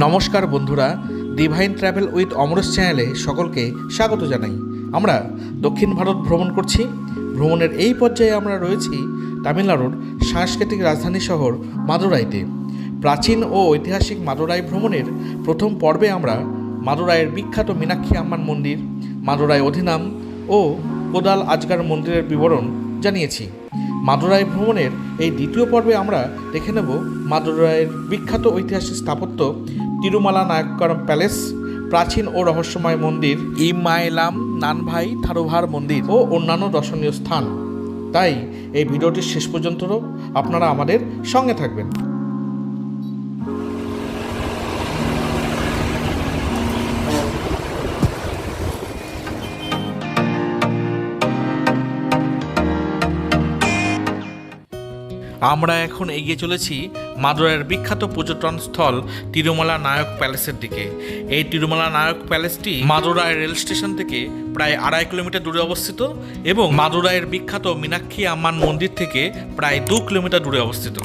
নমস্কার বন্ধুরা, divine travel with Amaresh চ্যানেলে সকলকে স্বাগত জানাই। আমরা দক্ষিণ ভারত ভ্রমণ করছি। ভ্রমণের এই পর্যায়ে আমরা রয়েছি তামিলনাড়ুর সাংস্কৃতিক রাজধানী শহর মাদুরাইতে। প্রাচীন ও ঐতিহাসিক মাদুরাই ভ্রমণের প্রথম পর্বে আমরা মাদুরাইয়ের বিখ্যাত মীনাক্ষী আম্মান মন্দির, মাদুরাই অধিনাম ও কোদাল আজগার মন্দিরের বিবরণ জানিয়েছি। মাদুরাই ভ্রমণের এই দ্বিতীয় পর্বে আমরা দেখে নেব মাদুরাইয়ের বিখ্যাত ঐতিহাসিক স্থাপত্য তিরুমালা নায়ক্করম প্যালেস, প্রাচীন ও রহস্যময় মন্দির ইমাইলাম নানভাই থারুভার মন্দির ও অন্যান্য দর্শনীয় স্থান। তাই এই ভিডিওটির শেষ পর্যন্ত আপনারা আমাদের সঙ্গে থাকবেন। আমরা এখন এগিয়ে চলেছি মাদুরাইয়ের বিখ্যাত পর্যটন স্থল তিরুমালা নায়ক প্যালেসের দিকে। এই তিরুমালা নায়ক প্যালেসটি মাদুরাই রেল স্টেশন থেকে প্রায় 2.5 কিলোমিটার দূরে অবস্থিত এবং মাদুরাইয়ের বিখ্যাত মীনাক্ষী আম্মান মন্দির থেকে প্রায় 2 কিলোমিটার দূরে অবস্থিত।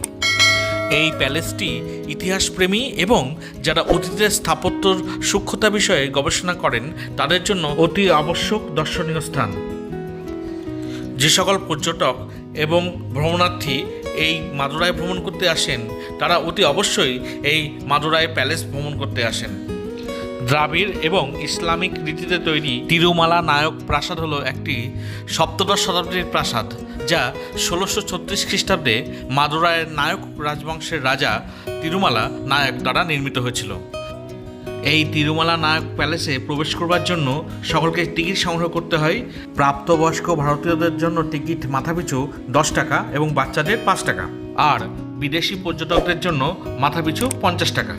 এই প্যালেসটি ইতিহাসপ্রেমী এবং যারা অতীতের স্থাপত্যর সূক্ষ্মতা বিষয়ে গবেষণা করেন তাদের জন্য অতি আবশ্যক দর্শনীয় স্থান। যে সকল পর্যটক এবং ভ্রমণার্থী এই মাদুরাই ভ্রমণ করতে আসেন তারা অতি অবশ্যই এই মাদুরাই প্যালেস ভ্রমণ করতে আসেন। দ্রাবিড় এবং ইসলামিক রীতিতে তৈরি তিরুমালা নায়ক প্রাসাদ হলো একটি সপ্তদশ শতাব্দীর প্রাসাদ, যা 1636 খ্রিস্টাব্দে মাদুরাইয়ের নায়ক রাজবংশের রাজা তিরুমালা নায়ক দ্বারা নির্মিত হয়েছিল। এই তিরুমালা নায়ক প্যালেসে প্রবেশ করবার জন্য সকলকে টিকিট সংগ্রহ করতে হয়। প্রাপ্তবয়স্ক ভারতীয়দের জন্য টিকিট মাথাপিছু 10 টাকা এবং বাচ্চাদের 5 টাকা, আর বিদেশি পর্যটকদের জন্য মাথাপিছু 50 টাকা।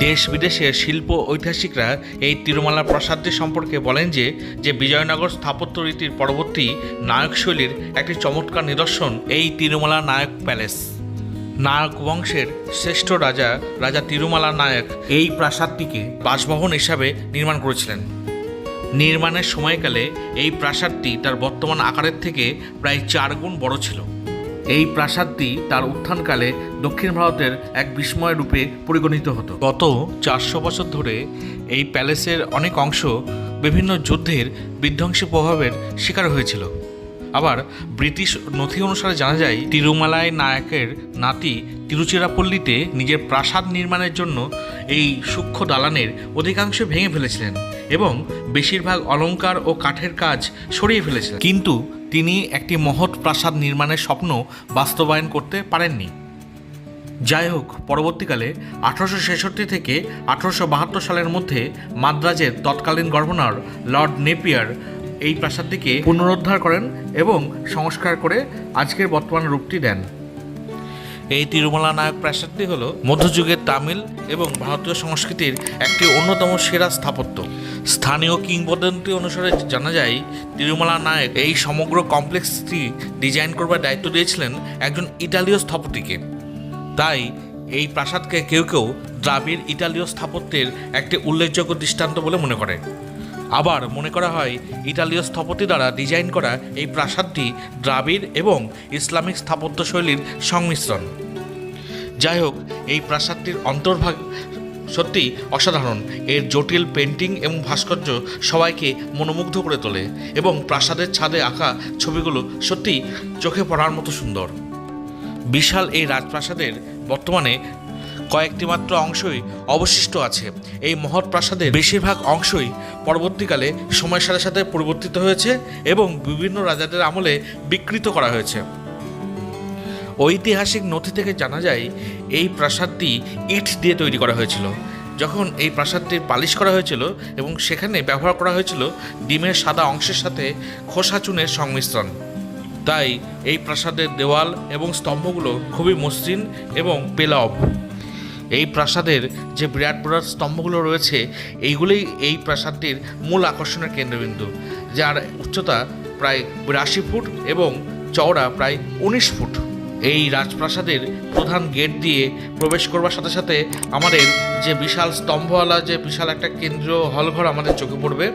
দেশ বিদেশের শিল্প ঐতিহাসিকরা এই তিরুমালা প্রাসাদটি সম্পর্কে বলেন যে বিজয়নগর স্থাপত্য রীতির পরবর্তী নায়ক শৈলীর একটি চমৎকার নিদর্শন এই তিরুমালা নায়ক প্যালেস। নায়ক বংশের শ্রেষ্ঠ রাজা তিরুমালা নায়ক এই প্রাসাদটিকে বাসভবন হিসাবে নির্মাণ করেছিলেন। নির্মাণের সময়কালে এই প্রাসাদটি তার বর্তমান আকারের থেকে প্রায় 4 গুণ বড় ছিল। এই প্রাসাদটি তার উত্থানকালে দক্ষিণ ভারতের এক বিস্ময় রূপে পরিগণিত হতো। গত 400 বছর ধরে এই প্যালেসের অনেক অংশ বিভিন্ন যুদ্ধের বিধ্বংসী প্রভাবের শিকার হয়েছিল। আবার ব্রিটিশ নথি অনুসারে জানা যায় তিরুমালাই নায়কের নাতি তিরুচিরাপল্লীতে নিজের প্রাসাদ নির্মাণের জন্য এই সূক্ষ্ম দালানের অধিকাংশ ভেঙে ফেলেছিলেন এবং বেশিরভাগ অলংকার ও কাঠের কাজ সরিয়ে ফেলেছিলেন, কিন্তু তিনি একটি মহৎ প্রাসাদ নির্মাণের স্বপ্ন বাস্তবায়ন করতে পারেননি। যাই হোক, পরবর্তীকালে 1866 থেকে 1872 সালের মধ্যে মাদ্রাজের তৎকালীন গভর্নর লর্ড নেপিয়ার এই প্রাসাদটিকে পুনরুদ্ধার করেন এবং সংস্কার করে আজকের বর্তমান রূপটি দেন। এই তিরুমালা নায়ক প্রাসাদটি হল মধ্যযুগের তামিল এবং ভারতীয় সংস্কৃতির একটি অন্যতম সেরা স্থাপত্য। স্থানীয় কিংবদন্তি অনুসারে জানা যায় তিরুমালা নায়ক এই সমগ্র কমপ্লেক্সটি ডিজাইন করবার দায়িত্ব দিয়েছিলেন একজন ইতালীয় স্থপতিকে। তাই এই প্রাসাদকে কেউ কেউ দ্রাবিড় ইতালীয় স্থাপত্যের একটি উল্লেখযোগ্য দৃষ্টান্ত বলে মনে করে। আবার মনে করা হয় ইতালীয় স্থপতি দ্বারা ডিজাইন করা এই প্রাসাদটি দ্রাবিড় এবং ইসলামিক স্থাপত্য শৈলীর সংমিশ্রণ। যাই হোক, এই প্রাসাদটির অন্তর্ভাগ সত্যি অসাধারণ। এর জটিল পেন্টিং এবং ভাস্কর্য সবাইকে মনোমুগ্ধ করে তোলে এবং প্রাসাদের ছাদে আঁকা ছবিগুলো সত্যি চোখে পড়ার মতো সুন্দর। বিশাল এই রাজপ্রাসাদের বর্তমানে কয়েকটি মাত্র অংশই অবশিষ্ট আছে। এই মহৎ প্রাসাদের বেশিরভাগ অংশই পরবর্তীকালে সময়ের সাথে সাথে পরিবর্তিত হয়েছে এবং বিভিন্ন রাজাদের আমলে বিকৃত করা হয়েছে। ঐতিহাসিক নথি থেকে জানা যায় এই প্রাসাদটি ইট দিয়ে তৈরি করা হয়েছিল। যখন এই প্রাসাদটির পালিশ করা হয়েছিল এবং সেখানে ব্যবহার করা হয়েছিল ডিমের সাদা অংশের সাথে খোসা চুনের সংমিশ্রণ। তাই এই প্রাসাদের দেওয়াল এবং স্তম্ভগুলো খুবই মসৃণ এবং পেলব। এই প্রাসাদের যে বিরাট বিরাট স্তম্ভগুলো রয়েছে এইগুলোই এই প্রাসাদটির মূল আকর্ষণের কেন্দ্রবিন্দু, যার উচ্চতা প্রায় 82 ফুট এবং চওড়া প্রায় 19 ফুট। এই রাজপ্রাসাদের প্রধান গেট দিয়ে প্রবেশ করবার সাথে সাথে আমাদের যে বিশাল স্তম্ভওয়ালা যে বিশাল একটা কেন্দ্রীয় হলঘর আমাদের চোখে পড়বে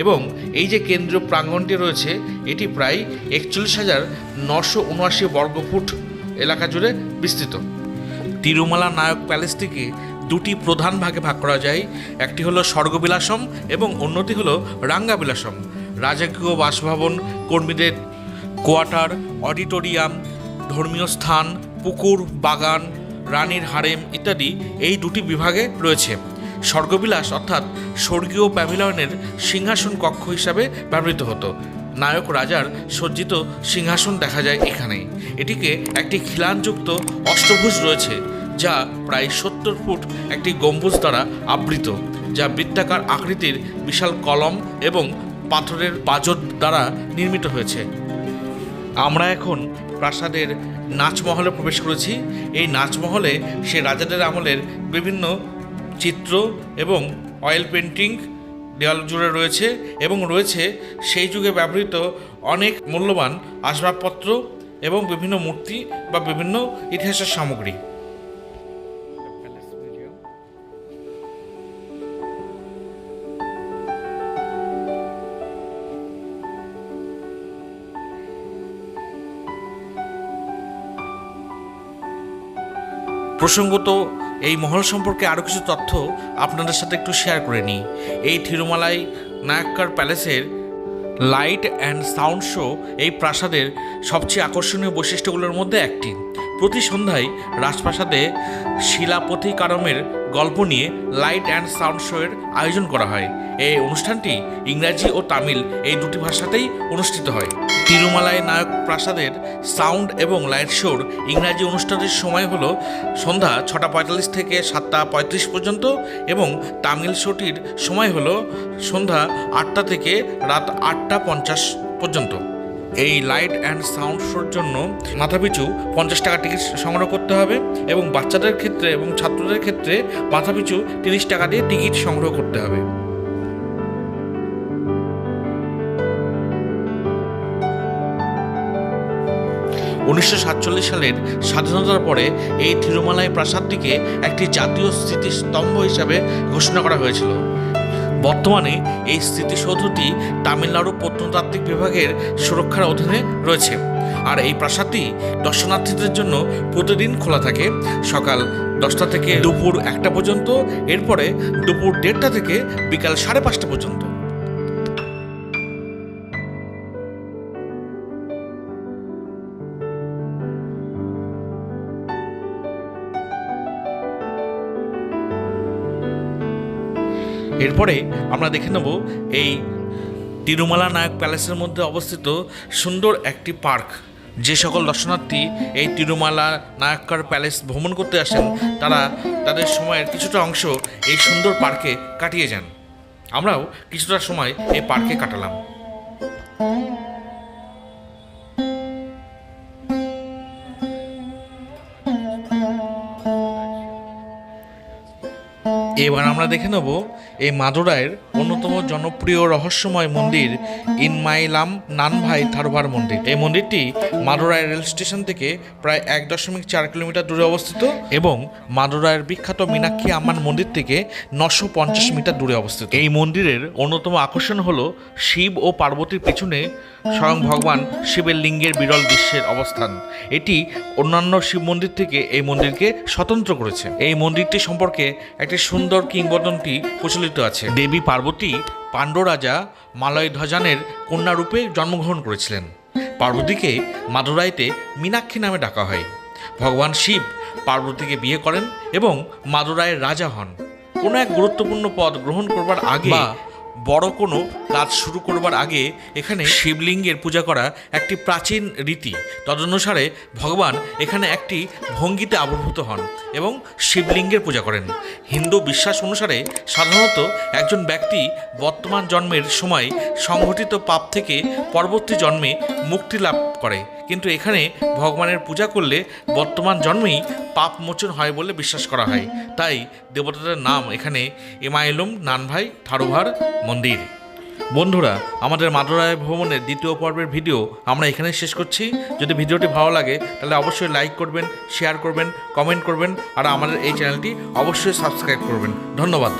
এবং এই যে কেন্দ্রীয় প্রাঙ্গণটি রয়েছে এটি প্রায় 41,979 বর্গফুট এলাকা জুড়ে বিস্তৃত। তিরুমালা নায়ক প্যালেসটিকে দুটি প্রধান ভাগে ভাগ করা যায়। একটি হলো স্বর্গবিলাসম এবং অন্যটি হলো রাঙ্গাবিলাসম। রাজকীয় বাসভবন, কর্মীদের কোয়ার্টার, অডিটোরিয়াম, ধর্মীয় স্থান, পুকুর, বাগান, রানীর হারেম ইত্যাদি এই দুটি বিভাগে রয়েছে। স্বর্গবিলাস অর্থাৎ স্বর্গীয় প্যাভিলিয়নের সিংহাসন কক্ষ হিসাবে ব্যবহৃত হতো। নায়ক রাজার সজ্জিত সিংহাসন দেখা যায় এখানে। এটিকে একটি খিলানযুক্ত অষ্টভুজ রয়েছে, যা প্রায় 70 ফুট একটি গম্বুজ দ্বারা আবৃত, যা বৃত্তাকার আকৃতির বিশাল কলম এবং পাথরের পাজর দ্বারা নির্মিত হয়েছে। আমরা এখন প্রাসাদের নাচমহলে প্রবেশ করেছি। এই নাচমহলে সে রাজাদের আমলের বিভিন্ন চিত্র এবং অয়েল পেন্টিং দেওয়াল জুড়ে রয়েছে এবং রয়েছে সেই যুগে ব্যবহৃত অনেক মূল্যবান আসবাবপত্র এবং বিভিন্ন মূর্তি বা বিভিন্ন ইতিহাসের সামগ্রী। প্রসঙ্গত এই মহল সম্পর্কে আরও কিছু তথ্য আপনাদের সাথে একটু শেয়ার করে নিই। এই Tirumala নায়ক্কার প্যালেসের light and sound show এই প্রাসাদের সবচেয়ে আকর্ষণীয় বৈশিষ্ট্যগুলোর মধ্যে একটি। প্রতি সন্ধ্যায় রাজপ্রাসাদে শিলাপথিকারমের গল্প নিয়ে লাইট অ্যান্ড সাউন্ড শোয়ের আয়োজন করা হয়। এই অনুষ্ঠানটি ইংরাজি ও তামিল এই দুটি ভাষাতেই অনুষ্ঠিত হয়। তিরুমালাই নায়ক প্রাসাদের সাউন্ড এবং লাইট শোর ইংরাজি অনুষ্ঠানের সময় হলো সন্ধ্যা 6:45 থেকে 7:35 পর্যন্ত এবং তামিল শোটির সময় হলো সন্ধ্যা 8টা থেকে রাত 8:50 পর্যন্ত। এই লাইট অ্যান্ড সাউন্ড শোর জন্য মাথাপিছু 50 টাকা টিকিট সংগ্রহ করতে হবে এবং বাচ্চাদের ক্ষেত্রে এবং ছাত্রদের ক্ষেত্রে মাথাপিছু 30 টাকা দিয়ে টিকিট সংগ্রহ করতে হবে। উনিশশো 1947 সালের স্বাধীনতার পরে এই থিরুমালাই প্রাসাদটিকে একটি জাতীয় স্মৃতিস্তম্ভ হিসাবে ঘোষণা করা হয়েছিল। বর্তমানে এই স্মৃতিসৌধটি তামিলনাড়ু প্রত্নতাত্ত্বিক বিভাগের সুরক্ষার অধীনে রয়েছে। আর এই প্রাসাদটি দর্শনার্থীদের জন্য প্রতিদিন খোলা থাকে, সকাল 10টা থেকে দুপুর 1টা পর্যন্ত, এরপরে দুপুর 1:30টা থেকে বিকাল 5:30 পর্যন্ত। এরপরে আমরা দেখে নেব এই তিরুমালা নায়ক প্যালেসের মধ্যে অবস্থিত সুন্দর একটি পার্ক। যে সকল দর্শনার্থী এই তিরুমালা নায়ক্কার প্যালেস ভ্রমণ করতে আসেন তারা তাদের সময়ের কিছুটা অংশ এই সুন্দর পার্কে কাটিয়ে যান। আমরাও কিছুটা সময় এই পার্কে কাটালাম। এবার আমরা দেখে নেব এই মাদুরাইয়ের অন্যতম জনপ্রিয় রহস্যময় মন্দির ইনমাইলাম নানভাই থারুভার মন্দির। এই মন্দিরটি মাদুরাই রেল স্টেশন থেকে প্রায় 1.4 কিলোমিটার দূরে অবস্থিত এবং মাদুরাইয়ের বিখ্যাত মীনাক্ষী আম্মান মন্দির থেকে 950 মিটার দূরে অবস্থিত। এই মন্দিরের অন্যতম আকর্ষণ হলো শিব ও পার্বতীর পিছনে স্বয়ং ভগবান শিবের লিঙ্গের বিরল দৃশ্যের অবস্থান। এটি অন্যান্য শিব মন্দির থেকে এই মন্দিরকে স্বতন্ত্র করেছে। এই মন্দিরটি সম্পর্কে একটি সুন্দর কিংবদন্তি প্রচলিত আছে। দেবী পার্বতী পাণ্ড্য রাজা মালয়ধ্বজানের কন্যারূপে জন্মগ্রহণ করেছিলেন। পার্বতীকে মাদুরাইতে মীনাক্ষী নামে ডাকা হয়। ভগবান শিব পার্বতীকে বিয়ে করেন এবং মাদুরাইয়ের রাজা হন। কোনো এক গুরুত্বপূর্ণ পদ গ্রহণ করবার আগে বা বড় কোনো কাজ শুরু করবার আগে এখানে শিবলিঙ্গের পূজা করা একটি প্রাচীন রীতি। তদনুসারে ভগবান এখানে একটি ভঙ্গিতে আবির্ভূত হন এবং শিবলিঙ্গের পূজা করেন। হিন্দু বিশ্বাস অনুসারে সাধারণত একজন ব্যক্তি বর্তমান জন্মের সময় সংঘটিত পাপ থেকে পরবর্তী জন্মে মুক্তি লাভ করে, কিন্তু এখানে ভগবানের পূজা করলে বর্তমান জন্মেই পাপ মোচন হয় বলে বিশ্বাস করা হয়। তাই দেবতাদের নাম এখানে ইমাইলুম নানভাই থারুভার মন্দির। বন্ধুরা, আমাদের মাদুরাই ভ্রমণের দ্বিতীয় পর্বের ভিডিও আমরা এখানে শেষ করছি। যদি ভিডিওটি ভালো লাগে তাহলে অবশ্যই লাইক করবেন, শেয়ার করবেন, কমেন্ট করবেন আর আমাদের এই চ্যানেলটি অবশ্যই সাবস্ক্রাইব করবেন। ধন্যবাদ।